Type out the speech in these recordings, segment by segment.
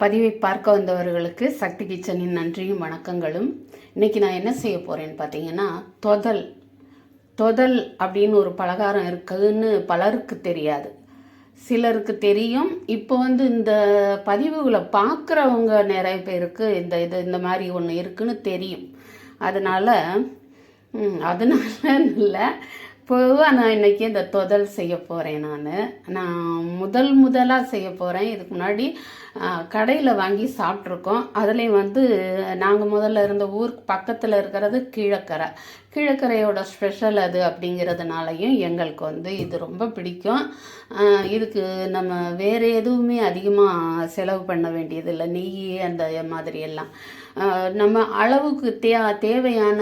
பதிவை பார்க்க வந்தவர்களுக்கு சக்தி கிச்சனின் நன்றியும் வணக்கங்களும். இன்றைக்கி நான் என்ன செய்ய போகிறேன்னு பார்த்தீங்கன்னா, தொதல் அப்படின்னு ஒரு பலகாரம் இருக்குதுன்னு பலருக்கு தெரியாது, சிலருக்கு தெரியும். இப்போ இந்த பதிவுகளை பார்க்குறவங்க நிறைய பேருக்கு இந்த மாதிரி ஒன்று இருக்குன்னு தெரியும். அதனால் இல்லை, பொதுவாக நான் இன்றைக்கி இந்த தொதல் செய்ய போகிறேன். நான் முதலாக செய்ய போகிறேன். இதுக்கு முன்னாடி கடையில் வாங்கி சாப்பிட்ருக்கோம். அதுலேயும் நாங்கள் முதல்ல இருந்த ஊருக்கு பக்கத்தில் இருக்கிறது கீழக்கரையோட ஸ்பெஷல் அது அப்படிங்கிறதுனாலையும் எங்களுக்கு இது ரொம்ப பிடிக்கும். இதுக்கு நம்ம வேறு எதுவுமே அதிகமாக செலவு பண்ண வேண்டியதில்லை. நெய் அந்த மாதிரியெல்லாம் நம்ம அளவுக்கு தேவையான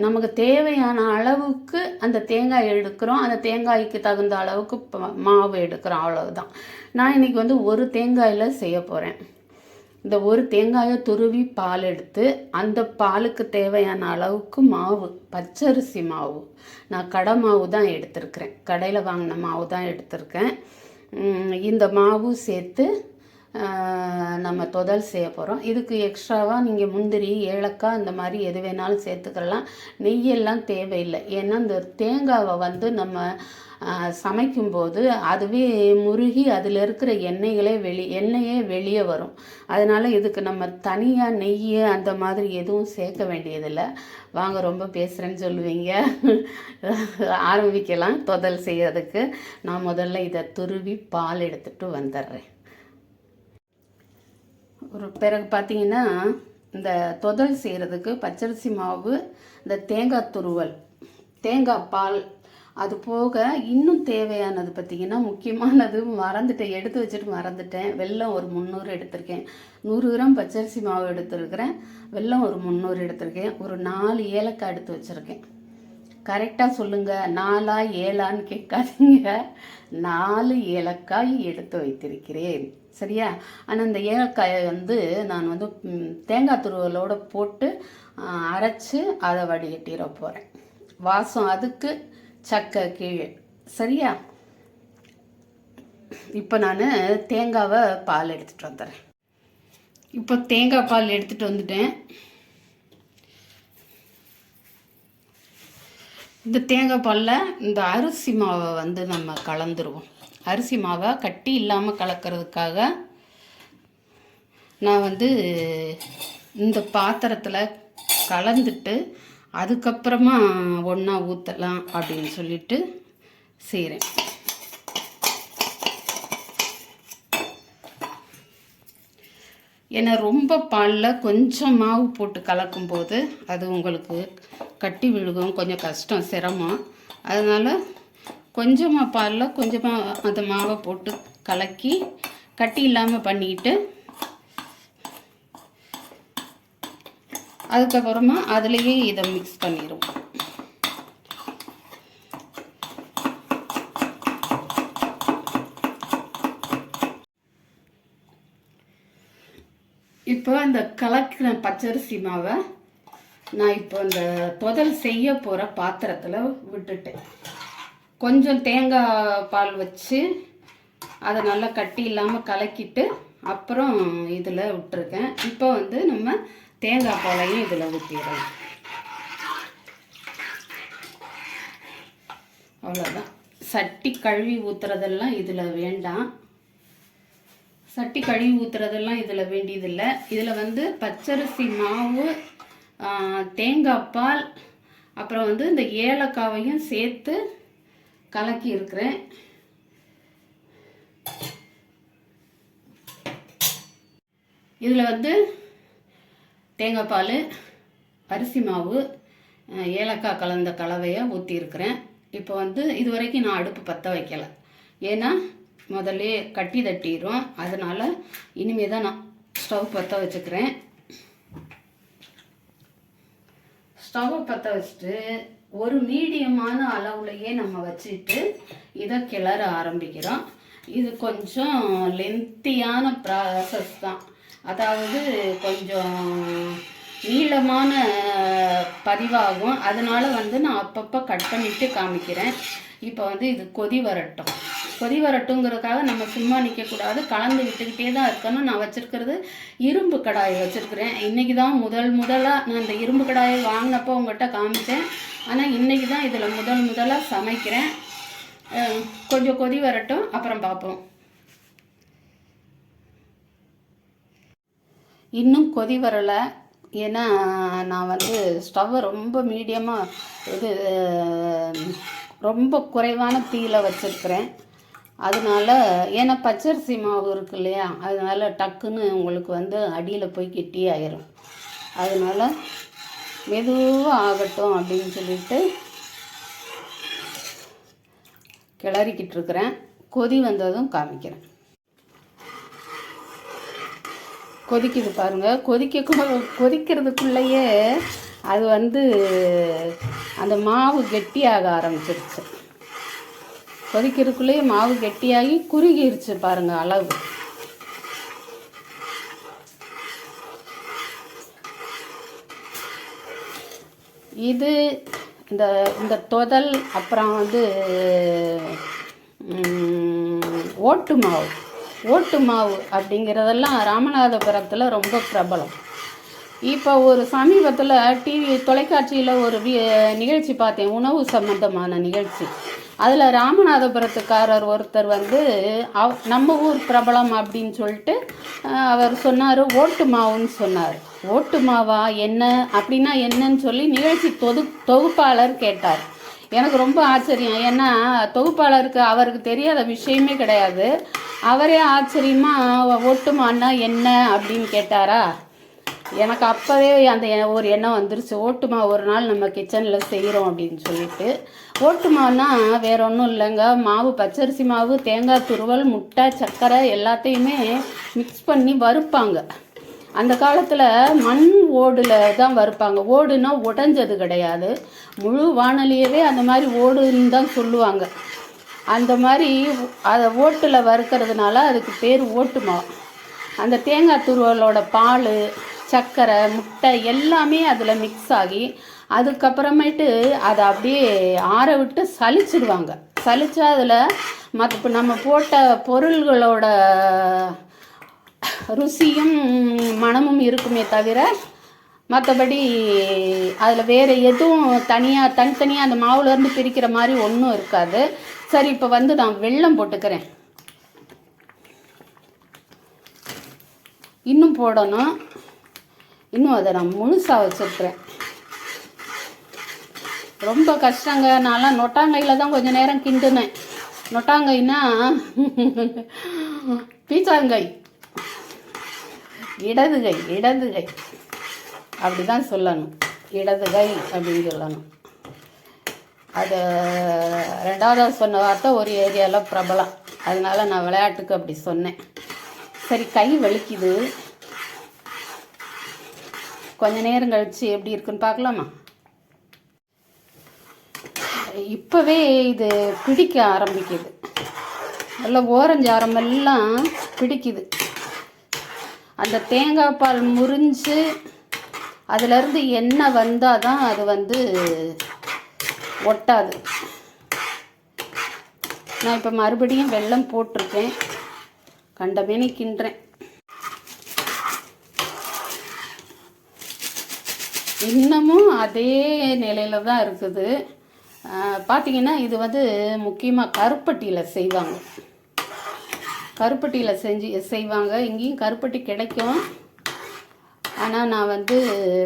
நமக்கு தேவையான அளவுக்கு அந்த தேங்காய் எடுக்கிறோம். அந்த தேங்காய்க்கு தகுந்த அளவுக்கு மாவு எடுக்கிறோம், அவ்வளவுதான். நான் இன்றைக்கி ஒரு தேங்காயில் செய்ய போகிறேன். இந்த ஒரு தேங்காயை துருவி பால் எடுத்து அந்த பாலுக்கு தேவையான அளவுக்கு மாவு, பச்சரிசி மாவு, நான் கடை மாவு தான் எடுத்திருக்கிறேன், கடையில் வாங்கின மாவு தான் எடுத்திருக்கேன். இந்த மாவு சேர்த்து நம்ம தொதல் செய்ய போகிறோம். இதுக்கு எக்ஸ்ட்ராவாக நீங்கள் முந்திரி, ஏலக்காய் இந்த மாதிரி எது வேணாலும் சேர்த்துக்கலாம். நெய்யெல்லாம் தேவையில்லை. ஏன்னா இந்த தேங்காவை நம்ம சமைக்கும்போது அதுவே முருகி அதில் இருக்கிற எண்ணெயே வெளியே வரும். அதனால் இதுக்கு நம்ம தனியாக நெய் அந்த மாதிரி எதுவும் சேர்க்க வேண்டியதில்லை. வாங்க, ரொம்ப பேசுகிறேன்னு சொல்லுவீங்க. ஆரம்பிக்கலாம் தொதல் செய்யறதுக்கு. நான் முதல்ல இதை துருவி பால் எடுத்துகிட்டு வந்துடுறேன். பிறகு பார்த்தீங்கன்னா, இந்த தொதல் செய்கிறதுக்கு பச்சரிசி மாவு, இந்த தேங்காய் துருவல், தேங்காய் பால், அது போக இன்னும் தேவையானது பார்த்திங்கன்னா, முக்கியமானது மறந்துட்டேன், எடுத்து வச்சுட்டு மறந்துட்டேன். வெல்லம் ஒரு 300 எடுத்திருக்கேன். 100 கிராம் பச்சரிசி மாவு எடுத்துருக்கிறேன். வெல்லம் ஒரு 300 எடுத்திருக்கேன். ஒரு 4 ஏலக்காய் எடுத்து வச்சுருக்கேன். கரெக்டாக சொல்லுங்கள், 4ஆ 7ஆன்னு கேட்காதீங்க. 4 ஏலக்காய் எடுத்து வைத்திருக்கிறேன், சரியா? ஆனால் இந்த ஏலக்காயை நான் தேங்காய் துருவலோடு போட்டு அரைச்சி அதை வடிகட்டிட போகிறேன். வாசம் அதுக்கு சக்கை கீழே, சரியா? இப்போ நான் தேங்காவை பால் எடுத்துகிட்டு வந்துடுறேன். இப்போ தேங்காய் பால் எடுத்துகிட்டு வந்துட்டேன். இந்த தேங்காய் பாலில் இந்த அரிசி மாவை நம்ம கலந்துருவோம். அரிசி மாவை கட்டி இல்லாமல் கலக்கிறதுக்காக நான் இந்த பாத்திரத்தில் கலந்துட்டு அதுக்கப்புறமா ஒன்றா ஊற்றலாம் அப்படின்னு சொல்லிட்டு செய்கிறேன். ஏன்னா ரொம்ப பாலில் கொஞ்சம் மாவு போட்டு கலக்கும்போது அது உங்களுக்கு கட்டி விழுகும், கொஞ்சம் கஷ்டம், சிரமம். அதனால் கொஞ்சமாக பாலில் கொஞ்சமாக அந்த மாவை போட்டு கலக்கி கட்டி இல்லாமல் பண்ணிக்கிட்டு அதுக்கப்புறமா அதுலேயே இதை மிக்ஸ் பண்ணிடுவோம். இப்போ இந்த கலக்கிற பச்சரிசி மாவை நான் இப்போ இந்த தொதல் செய்ய போகிற பாத்திரத்தில் விட்டுட்டேன். கொஞ்சம் தேங்காய் பால் வச்சு அதை நல்லா கட்டி இல்லாமல் கலக்கிட்டு அப்புறம் இதில் விட்டுருக்கேன். இப்போ நம்ம தேங்காய் பாலையும் இதில் ஊற்றிடுறோம். அவ்வளோதான். சட்டி கழுவி ஊற்றுறதெல்லாம் இதில் வேண்டாம். சட்டி கழுவி ஊற்றுறதெல்லாம் இதில் வேண்டியதில்லை. இதில் பச்சரிசி மாவு, தேங்காய் பால், அப்புறம் இந்த ஏலக்காவையும் சேர்த்து கலக்கி இருக்கிறேன். இதில் தேங்காய் பால், அரிசி மாவு, ஏலக்காய் கலந்த கலவையை ஊற்றிருக்கிறேன். இப்போ இது வரைக்கும் நான் அடுப்பு பற்ற வைக்கலை. ஏன்னா முதல்ல கட்டி தட்டிடும். அதனால் இனிமே தான் நான் ஸ்டவ் பற்ற வச்சுக்கிறேன். ஸ்டவ்வை பற்ற வச்சுட்டு ஒரு மீடியமான அளவுலையே நம்ம வச்சுட்டு இதை கிளற ஆரம்பிக்கிறோம். இது கொஞ்சம் லென்த்தியான ப்ராசஸ் தான். அதாவது கொஞ்சம் நீளமான பதிவாகும். அதனால் நான் அப்பப்போ கட் பண்ணிவிட்டு காமிக்கிறேன். இப்போ இது கொதி வரட்டும். கொதி வரட்டுங்கிறதுக்காக நம்ம சும்மா நிற்கக்கூடாது, கலந்து விட்டுக்கிட்டே தான் இருக்கணும். நான் வச்சுருக்கிறது இரும்பு கடாயை வச்சுருக்கிறேன். இன்றைக்கி தான் முதலாக நான் இந்த இரும்பு கடாயை வாங்கினப்போ உங்கள்கிட்ட காமிச்சேன். ஆனால் இன்றைக்கி தான் இதில் முதலாக சமைக்கிறேன். கொஞ்சம் கொதி வரட்டும், அப்புறம் பார்ப்போம். இன்னும் கொதி வரலை, ஏன்னா நான் வந்து ஸ்டவ்வை ரொம்ப மீடியமாக ரொம்ப குறைவான தீயில் வச்சுருக்கிறேன். அதனால ஏன்னா பச்சரிசி மாவு இருக்கு இல்லையா, அதனால டக்குன்னு உங்களுக்கு வந்து அடியில் போய் கெட்டியாயிரும். அதனால மெதுவாக ஆகட்டும் அப்படின்னு சொல்லிட்டு கிளறிக்கிட்டு இருக்கிறேன். கொதி வந்ததும் காமிக்கிறேன். கொதிக்குது பாருங்கள். கொதிக்கிறதுக்குள்ளேயே அது வந்து அந்த மாவு கெட்டியாக ஆரம்பிச்சிருச்சு. கொதிக்கிறதுக்குள்ளேயே மாவு கெட்டியாகி குறுகிருச்சு பாருங்கள் அளவு. இது இந்த தொதல், அப்புறம் வந்து ஓட்டு மாவு அப்படிங்கிறதெல்லாம் ராமநாதபுரத்தில் ரொம்ப பிரபலம். இப்போ ஒரு சமீபத்தில் தொலைக்காட்சியில் ஒரு நிகழ்ச்சி பார்த்தேன், உணவு சம்பந்தமான நிகழ்ச்சி. அதில் ராமநாதபுரத்துக்காரர் ஒருத்தர் வந்து நம்ம ஊர் பிரபலம் அப்படின்னு சொல்லிட்டு அவர் சொன்னார், ஓட்டு மாவுன்னு சொன்னார். ஓட்டு மாவா என்ன அப்படின்னா என்னன்னு சொல்லி நிகழ்ச்சி தொகுப்பாளர் கேட்டார். எனக்கு ரொம்ப ஆச்சரியம், ஏன்னா தொகுப்பாளருக்கு அவருக்கு தெரியாத விஷயமே கிடையாது. அவரே ஆச்சரியமாக ஓட்டுமான்னா என்ன அப்படின்னு கேட்டாரா. எனக்கு அப்போவே அந்த ஒரு எண்ணம் வந்துருச்சு, ஓட்டுமா ஒரு நாள் நம்ம கிச்சனில் செய்கிறோம் அப்படின்னு சொல்லிட்டு. ஓட்டுமானா வேற ஒன்றும் இல்லைங்க, மாவு பச்சரிசி மாவு, தேங்காய் துருவல், முட்டை, சர்க்கரை எல்லாத்தையுமே மிக்ஸ் பண்ணி வறுப்பாங்க. அந்த காலத்தில் மண் ஓடில் தான் வறுப்பாங்க. ஓடுனா உடஞ்சது கிடையாது, முழு வானொலியவே அந்த மாதிரி ஓடுன்னு தான் சொல்லுவாங்க. அந்த மாதிரி அதை ஓட்டில் வறுக்கிறதுனால அதுக்கு பேர் ஓட்டுமா. அந்த தேங்காய் துருவலோட பால், சர்க்கரை, முட்டை எல்லாமே அதில் மிக்ஸ் ஆகி அதுக்கப்புறமேட்டு அதை அப்படியே ஆற விட்டு சலிச்சிடுவாங்க. சலிச்சா அதில் இப்போ நம்ம போட்ட பொருள்களோட ருசியும் மணமும் இருக்குமே தவிர மற்றபடி அதில் வேறு எதுவும் தனித்தனியாக அந்த மாவுலேருந்து பிரிக்கிற மாதிரி ஒன்றும் இருக்காது. சரி, இப்போ வந்து நான் வெல்லம் போட்டுக்கிறேன். இன்னும் போடணும், இன்னும் அதை நான் முழுசாக வச்சுருக்கிறேன். ரொம்ப கஷ்டங்க. நான்லாம் நொட்டாங்கையில் தான் கொஞ்சம் நேரம் கிண்டுனேன். நொட்டாங்கைன்னா பீச்சாங்கை, இடதுகை அப்படி தான் சொல்லணும், இடதுகை அப்படின்னு சொல்லணும். அது ரெண்டாவதாக சொன்ன வார்த்தை ஒரு ஏரியாவில் பிரபலம், அதனால் நான் விளையாட்டுக்கு அப்படி சொன்னேன். சரி, கை வலிக்குது, கொஞ்ச நேரம் கழிச்சு எப்படி இருக்குன்னு பார்க்கலாமா? இப்போவே இது பிடிக்க ஆரம்பிக்குது, நல்லா ஓரஞ்சு ஆரம்பெல்லாம் பிடிக்குது. அந்த தேங்காய் பால் முறிஞ்சு அதிலேருந்து எண்ணெய் வந்தால் தான் அது வந்து ஒட்டாது. நான் இப்போ மறுபடியும் வெல்லம் போட்டிருக்கேன், கண்டமேனி கிண்டுறேன். இன்னமும் அதே நிலையில் தான் இருக்குது. பார்த்திங்கன்னா இது வந்து முக்கியமாக கருப்பட்டியில் செய்வாங்க. கருப்பட்டியில் செய்வாங்க. இங்கேயும் கருப்பட்டி கிடைக்கும், ஆனால் நான் வந்து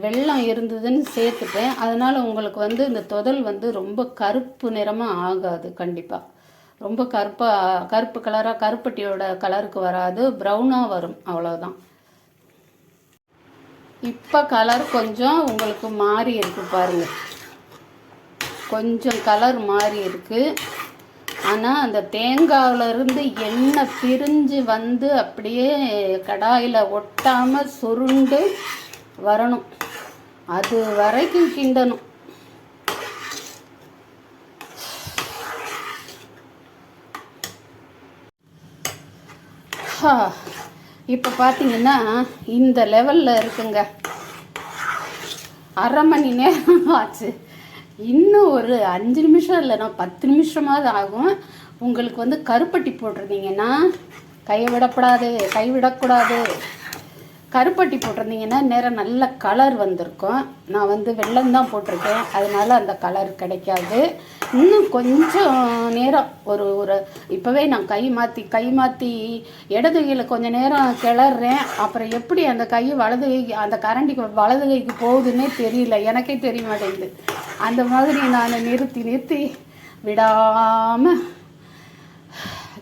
வெல்லம் இருந்ததுன்னு சேர்த்துட்டேன். அதனால் உங்களுக்கு வந்து இந்த தொதல் வந்து ரொம்ப கருப்பு நிறமாக ஆகாது. கண்டிப்பாக ரொம்ப கருப்பு கலராக, கருப்பட்டியோட கலருக்கு வராது, ப்ரௌனாக வரும், அவ்வளோதான். இப்போ கலர் கொஞ்சம் உங்களுக்கு மாறி இருக்கு பாருங்கள், கொஞ்சம் கலர் மாறி இருக்குது. ஆனால் அந்த தேங்காயிலிருந்து எண்ணெய் பிரிஞ்சு வந்து அப்படியே கடாயில் ஒட்டாமல் சுருண்டு வரணும், அது வரைக்கும் கிண்டணும். இப்போ பார்த்தீங்கன்னா இந்த லெவலில் இருக்குங்க. அரை மணி நேரம் ஆச்சு. இன்னும் ஒரு 5 நிமிஷம் இல்லைனா 10 நிமிஷமாவது ஆகும். உங்களுக்கு வந்து கருப்பட்டி போட்டிருந்தீங்கன்னா கைவிடக்கூடாது. கருப்பட்டி போட்டிருந்தீங்கன்னா நேரம் நல்ல கலர் வந்திருக்கும். நான் வந்து வெல்லம் தான் போட்டிருக்கேன், அதனால அந்த கலர் கிடைக்காது. இன்னும் கொஞ்சம் நேரம் ஒரு இப்போவே நான் கை மாற்றி இடது கையில் கொஞ்சம் நேரம் கிளறேன். அப்புறம் எப்படி அந்த கை வலது கைக்கு அந்த கரண்டிக்கு வலது கைக்கு போகுதுன்னே தெரியல, எனக்கே தெரிய மாட்டேங்குது. அந்த மாதிரி நான் நிறுத்தி விடாமல்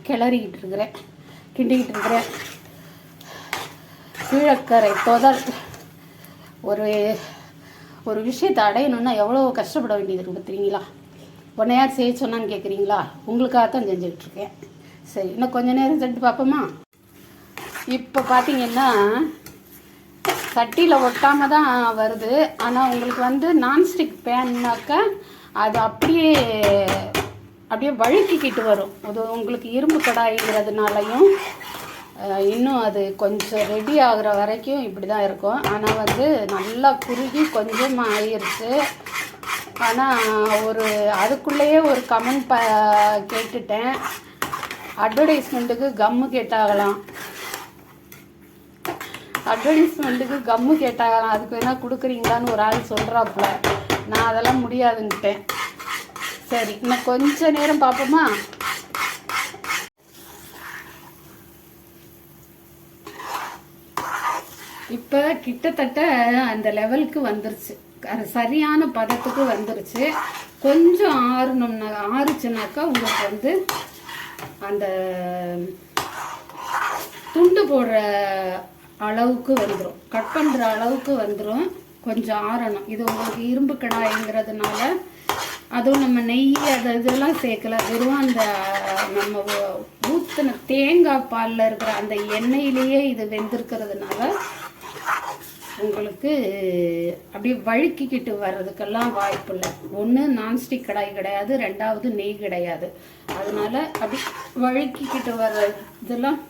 கிண்டிக்கிட்டு இருக்கிறேன். கீழக்கரை தொதல் ஒரு விஷயத்தை அடையணுன்னா எவ்வளோ கஷ்டப்பட வேண்டியது இருக்குது பார்த்தீங்களா? யார் செய்ய சொன்னான்னு கேட்குறீங்களா? உங்களுக்காகத்தான் செஞ்சுக்கிட்டுருக்கேன். சரி, இன்னும் கொஞ்சம் நேரம் செஞ்சு பார்ப்போமா? இப்போ பார்த்தீங்கன்னா சட்டியில் ஒட்டாமல் தான் வருது. ஆனால் உங்களுக்கு வந்து நான்ஸ்டிக் பேன்னாக்கா அது அப்படியே வழுக்கிக்கிட்டு வரும். அது உங்களுக்கு இரும்பு கடாய்ங்கிறதுனாலையும் இன்னும் அது கொஞ்சம் ரெடி ஆகிற வரைக்கும் இப்படி தான் இருக்கும். ஆனால் வந்து நல்லா குறுகி கொஞ்சம் ஆயிடுச்சு. ஆனால் அதுக்குள்ளேயே ஒரு கமெண்ட் கேட்டுட்டேன், அட்வர்டைஸ்மெண்ட்டுக்கு கம்மு கேட்டாகலாம். அதுக்கு வேணால் கொடுக்குறீங்களான்னு ஒரு ஆள் சொல்கிறாப்புல. நான் அதெல்லாம் முடியாதுன்ட்டேன். சரி, இன்னும் கொஞ்சம் நேரம் பார்ப்போமா? இப்போ கிட்டத்தட்ட அந்த லெவலுக்கு வந்துருச்சு, அது சரியான பதத்துக்கு வந்துருச்சு. கொஞ்சம் ஆறுச்சுனாக்கா உங்களுக்கு வந்து அந்த துண்டு போடுற அளவுக்கு வந்துடும், கட் பண்ணுற அளவுக்கு வந்துடும். கொஞ்சம் ஆறணும். இது உங்களுக்கு இரும்பு கடாய்ங்கிறதுனால, அதுவும் நம்ம நெய் இதெல்லாம் சேர்க்கல, வெறும் அந்த நம்ம ஊற்றின தேங்காய் பாலில் இருக்கிற அந்த எண்ணெயிலேயே இது வெந்திருக்கிறதுனால உங்களுக்கு அப்படியே வழுக்கிக்கிட்டு வர்றதுக்கெல்லாம் வாய்ப்பு இல்லை. ஒன்று நான்ஸ்டிக் கடாய் கிடையாது, ரெண்டாவது நெய் கிடையாது. அதனால அப்படி வழுக்கிக்கிட்டு வர்ற இதெல்லாம்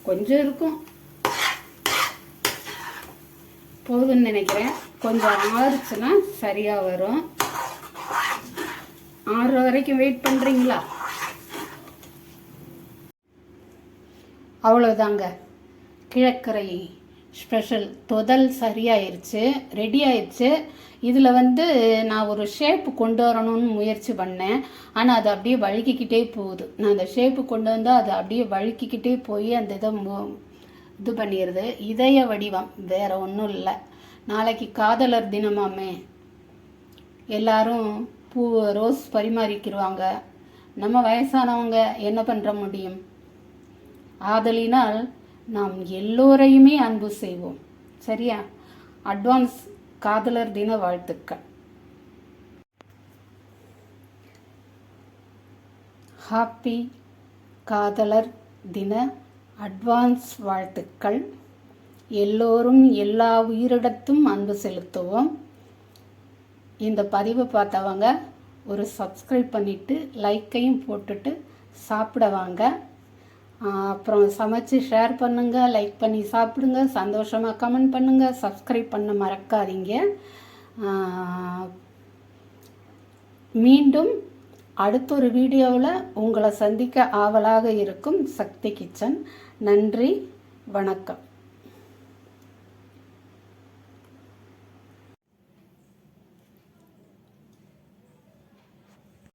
கொஞ்சம் இருக்கும், போதுன்னு நினைக்கிறேன். கொஞ்சம் ஆறுச்சுன்னா சரியாக வரும். ஆறுற வரைக்கும் வெயிட் பண்ணுறீங்களா? அவ்வளோதாங்க, கிழக்கரை ஸ்பெஷல் தொதல் சரியாயிருச்சு, ரெடி ஆயிடுச்சு. இதில் வந்து நான் ஒரு ஷேப்பு கொண்டு வரணும்னு முயற்சி பண்ணேன். ஆனால் அது அப்படியே வழுக்கிக்கிட்டே போகுது. நான் அந்த ஷேப்பு கொண்டு வந்தால் அது அப்படியே வழுக்கிக்கிட்டே போய் அந்த இது பண்ணிடுது. இதய வடிவம், வேறு ஒன்றும் இல்லை. நாளைக்கு காதலர் தினமாமே, எல்லாரும் ரோஸ் பரிமாறிக்கிடுவாங்க. நம்ம வயசானவங்க என்ன பண்ணுற முடியும்? ஆதலினால் நாம் எல்லோரையுமே அன்பு செய்வோம். சரியா? அட்வான்ஸ் காதலர் தின வாழ்த்துக்கள். ஹாப்பி காதலர் தின அட்வான்ஸ் வாழ்த்துக்கள். எல்லோரும் எல்லா உயிரிடத்தும் அன்பு செலுத்துவோம். இந்த பதிவை பார்த்தவங்க ஒரு சப்ஸ்கிரைப் பண்ணிவிட்டு லைக்கையும் போட்டுட்டு சாப்பிட வாங்க. அப்புறம் சமைச்சு ஷேர் பண்ணுங்கள், லைக் பண்ணி சாப்பிடுங்க, சந்தோஷமாக கமெண்ட் பண்ணுங்கள், சப்ஸ்கிரைப் பண்ண மறக்காதீங்க. மீண்டும் அடுத்த ஒரு வீடியோவில் உங்களை சந்திக்க ஆவலாக இருக்கும் சக்தி கிச்சன். நன்றி, வணக்கம்.